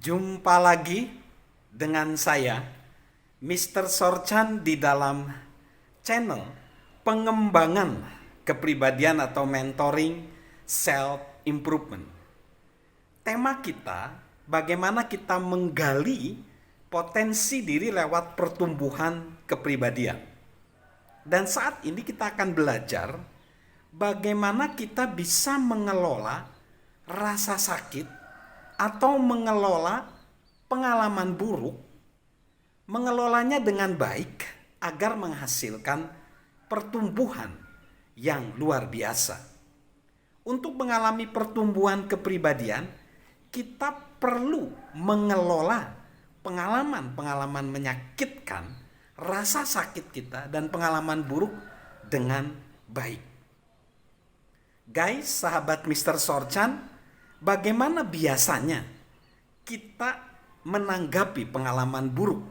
Jumpa lagi dengan saya, Mr. Sorchan, di dalam channel pengembangan kepribadian atau mentoring self improvement. Tema kita, bagaimana kita menggali potensi diri lewat pertumbuhan kepribadian. Dan saat ini kita akan belajar bagaimana kita bisa mengelola rasa sakit atau mengelola pengalaman buruk, mengelolanya dengan baik agar menghasilkan pertumbuhan yang luar biasa. Untuk mengalami pertumbuhan kepribadian, kita perlu mengelola pengalaman-pengalaman menyakitkan, rasa sakit kita dan pengalaman buruk dengan baik. Guys, sahabat Mr. Sorchan, bagaimana biasanya kita menanggapi pengalaman buruk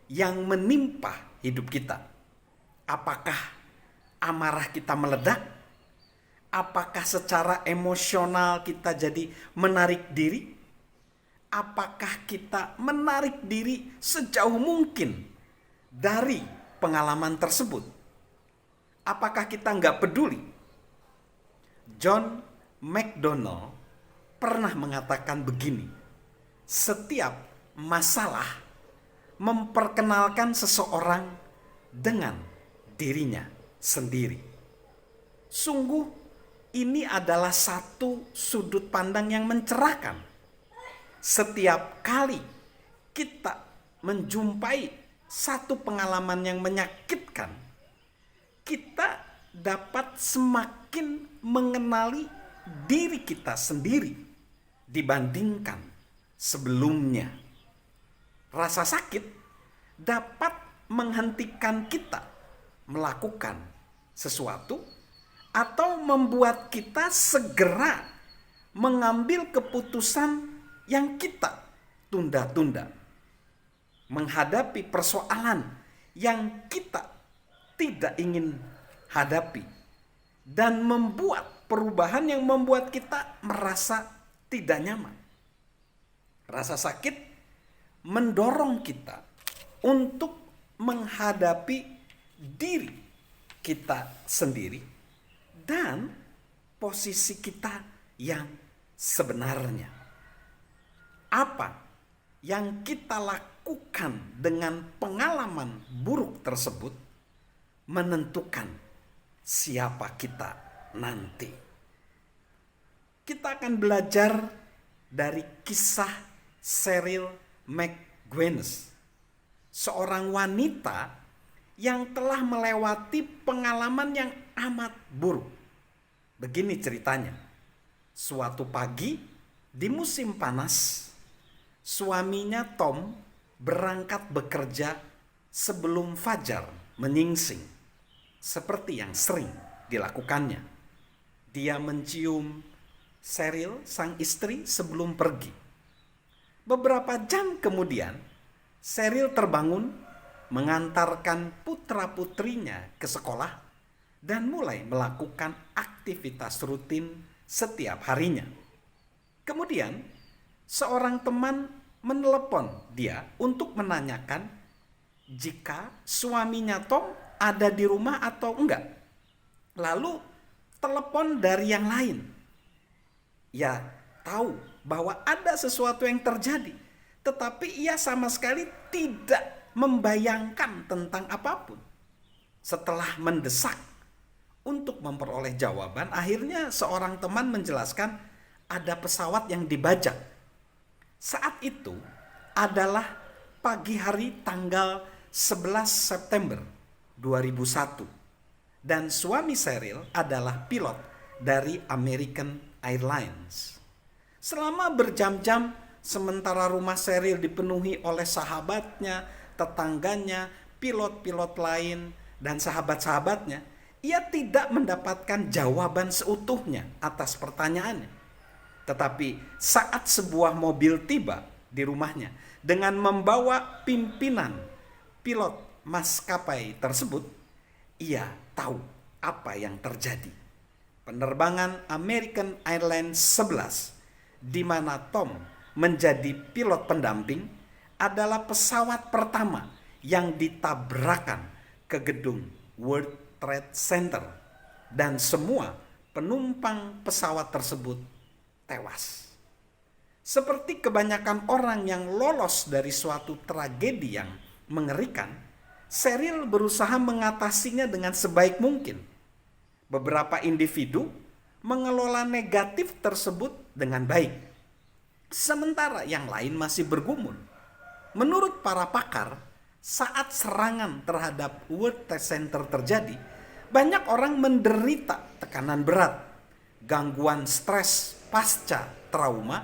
yang menimpa hidup kita? Apakah amarah kita meledak? Apakah secara emosional kita jadi menarik diri? Apakah kita menarik diri sejauh mungkin dari pengalaman tersebut? Apakah kita nggak peduli? John McDonnell pernah mengatakan begini, setiap masalah memperkenalkan seseorang dengan dirinya sendiri. Sungguh ini adalah satu sudut pandang yang mencerahkan. Setiap kali kita menjumpai satu pengalaman yang menyakitkan, kita dapat semakin mengenali diri kita sendiri dibandingkan sebelumnya. Rasa sakit dapat menghentikan kita melakukan sesuatu atau membuat kita segera mengambil keputusan yang kita tunda-tunda, menghadapi persoalan yang kita tidak ingin hadapi, dan membuat perubahan yang membuat kita merasa tidak nyaman. Rasa sakit mendorong kita untuk menghadapi diri kita sendiri dan posisi kita yang sebenarnya. Apa yang kita lakukan dengan pengalaman buruk tersebut menentukan siapa kita nanti. Kita akan belajar dari kisah Cheryl McGuinness, seorang wanita yang telah melewati pengalaman yang amat buruk. Begini ceritanya. Suatu pagi di musim panas, suaminya Tom berangkat bekerja sebelum fajar menyingsing, seperti yang sering dilakukannya. Dia mencium Cheryl, sang istri, sebelum pergi. Beberapa jam kemudian, Cheryl terbangun, mengantarkan putra-putrinya ke sekolah, dan mulai melakukan aktivitas rutin setiap harinya. Kemudian, seorang teman menelepon dia untuk menanyakan jika suaminya Tom ada di rumah atau enggak. Lalu, telepon dari yang lain. Ya, tahu bahwa ada sesuatu yang terjadi, tetapi ia sama sekali tidak membayangkan tentang apapun. Setelah mendesak untuk memperoleh jawaban, akhirnya seorang teman menjelaskan ada pesawat yang dibajak. Saat itu adalah pagi hari tanggal 11 September 2001. Dan suami Cheryl adalah pilot dari American Airlines. Selama berjam-jam, sementara rumah Cheryl dipenuhi oleh sahabatnya, tetangganya, pilot-pilot lain, dan sahabat-sahabatnya, ia tidak mendapatkan jawaban seutuhnya atas pertanyaannya. Tetapi saat sebuah mobil tiba di rumahnya dengan membawa pimpinan pilot maskapai tersebut, ia tahu apa yang terjadi. Penerbangan American Airlines 11 di mana Tom menjadi pilot pendamping adalah pesawat pertama yang ditabrakan ke gedung World Trade Center dan semua penumpang pesawat tersebut tewas. Seperti kebanyakan orang yang lolos dari suatu tragedi yang mengerikan, Cheryl berusaha mengatasinya dengan sebaik mungkin. Beberapa individu mengelola negatif tersebut dengan baik, sementara yang lain masih bergumul. Menurut para pakar, saat serangan terhadap World Trade Center terjadi, banyak orang menderita tekanan berat, gangguan stres pasca trauma,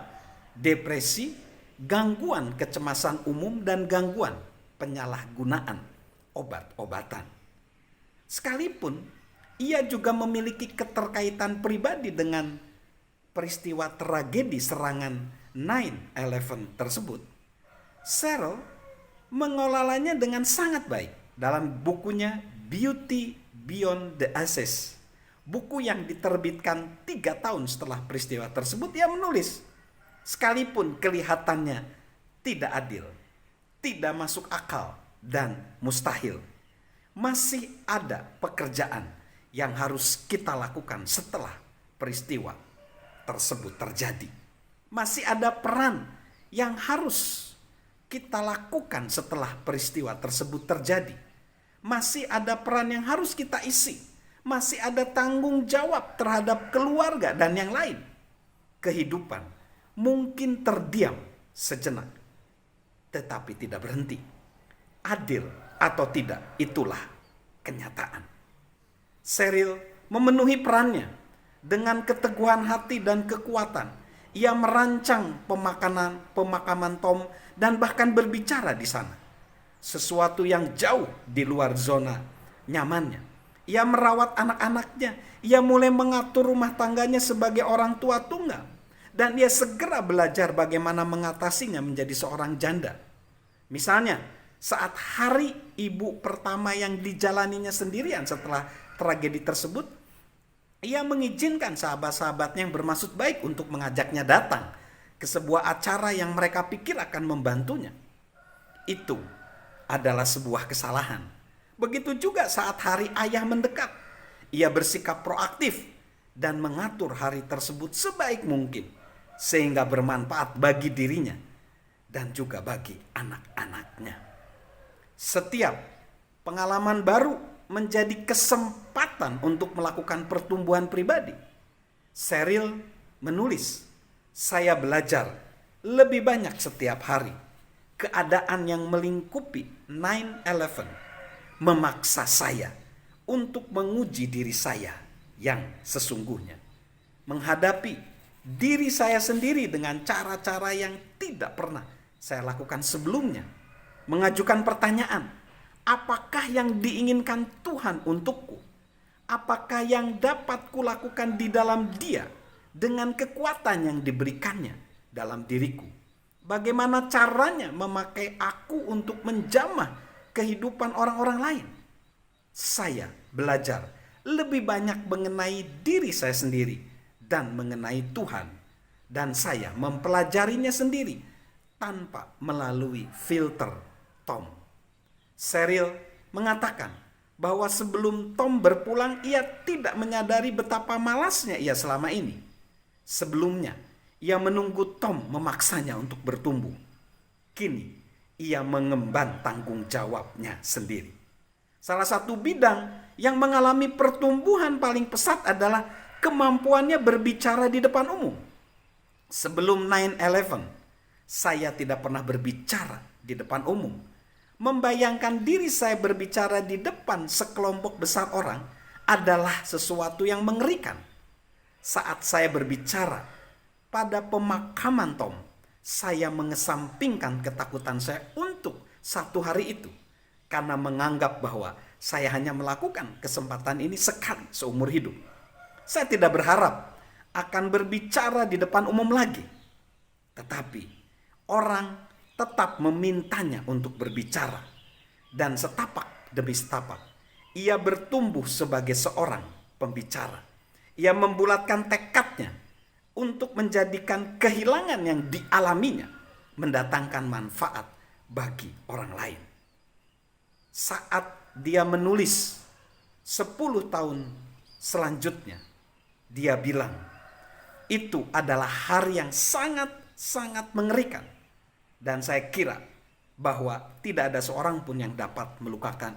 depresi, gangguan kecemasan umum, dan gangguan penyalahgunaan obat-obatan. Sekalipun ia juga memiliki keterkaitan pribadi dengan peristiwa tragedi serangan 9/11 tersebut, Cheryl mengelolanya dengan sangat baik. Dalam bukunya Beauty Beyond the Ashes, buku yang diterbitkan 3 tahun setelah peristiwa tersebut, ia menulis, sekalipun kelihatannya tidak adil, tidak masuk akal, dan mustahil, masih ada pekerjaan yang harus kita lakukan setelah peristiwa tersebut terjadi. Masih ada peran yang harus kita lakukan setelah peristiwa tersebut terjadi. Masih ada peran yang harus kita isi. Masih ada tanggung jawab terhadap keluarga dan yang lain. Kehidupan mungkin terdiam sejenak, tetapi tidak berhenti. Adil atau tidak, itulah kenyataan. Cheryl memenuhi perannya dengan keteguhan hati dan kekuatan. Ia merancang pemakaman Tom dan bahkan berbicara di sana. Sesuatu yang jauh di luar zona nyamannya. Ia merawat anak-anaknya. Ia mulai mengatur rumah tangganya sebagai orang tua tunggal. Dan ia segera belajar bagaimana mengatasinya menjadi seorang janda. Misalnya, saat hari ibu pertama yang dijalaninya sendirian setelah tragedi tersebut, ia mengizinkan sahabat-sahabatnya yang bermaksud baik untuk mengajaknya datang ke sebuah acara yang mereka pikir akan membantunya. Itu adalah sebuah kesalahan. Begitu juga saat hari ayah mendekat, ia bersikap proaktif dan mengatur hari tersebut sebaik mungkin sehingga bermanfaat bagi dirinya dan juga bagi anak-anaknya. Setiap pengalaman baru menjadi kesempatan untuk melakukan pertumbuhan pribadi. Cheryl menulis, saya belajar lebih banyak setiap hari. Keadaan yang melingkupi 9/11 memaksa saya untuk menguji diri saya yang sesungguhnya. Menghadapi diri saya sendiri dengan cara-cara yang tidak pernah saya lakukan sebelumnya. Mengajukan pertanyaan, apakah yang diinginkan Tuhan untukku? Apakah yang dapat kulakukan di dalam Dia dengan kekuatan yang diberikannya dalam diriku? Bagaimana caranya memakai aku untuk menjamah kehidupan orang-orang lain? Saya belajar lebih banyak mengenai diri saya sendiri dan mengenai Tuhan. Dan saya mempelajarinya sendiri tanpa melalui filter Tom. Cheryl mengatakan bahwa sebelum Tom berpulang, ia tidak menyadari betapa malasnya ia selama ini. Sebelumnya, ia menunggu Tom memaksanya untuk bertumbuh. Kini, ia mengemban tanggung jawabnya sendiri. Salah satu bidang yang mengalami pertumbuhan paling pesat adalah kemampuannya berbicara di depan umum. Sebelum 9/11, saya tidak pernah berbicara di depan umum. Membayangkan diri saya berbicara di depan sekelompok besar orang adalah sesuatu yang mengerikan. Saat saya berbicara pada pemakaman Tom, saya mengesampingkan ketakutan saya untuk satu hari itu karena menganggap bahwa saya hanya melakukan kesempatan ini sekali seumur hidup. Saya tidak berharap akan berbicara di depan umum lagi. Tetapi orang tetap memintanya untuk berbicara. Dan setapak demi setapak, ia bertumbuh sebagai seorang pembicara. Ia membulatkan tekadnya untuk menjadikan kehilangan yang dialaminya mendatangkan manfaat bagi orang lain. Saat dia menulis 10 tahun selanjutnya, dia bilang, itu adalah hari yang sangat-sangat mengerikan. Dan saya kira bahwa tidak ada seorang pun yang dapat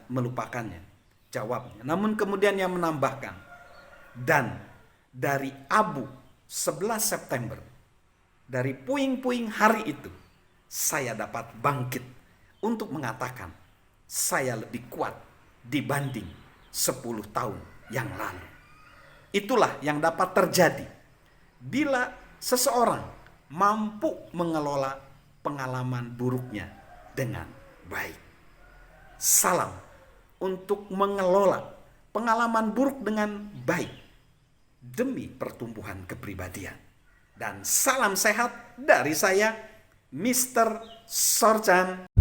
melupakannya. Jawabnya. Namun kemudian ia menambahkan, dan dari abu 11 September, dari puing-puing hari itu, saya dapat bangkit untuk mengatakan saya lebih kuat dibanding 10 tahun yang lalu. Itulah yang dapat terjadi bila seseorang mampu mengelola pengalaman buruknya dengan baik. Salam untuk mengelola pengalaman buruk dengan baik demi pertumbuhan kepribadian. Dan salam sehat dari saya, Mr. Sorjan.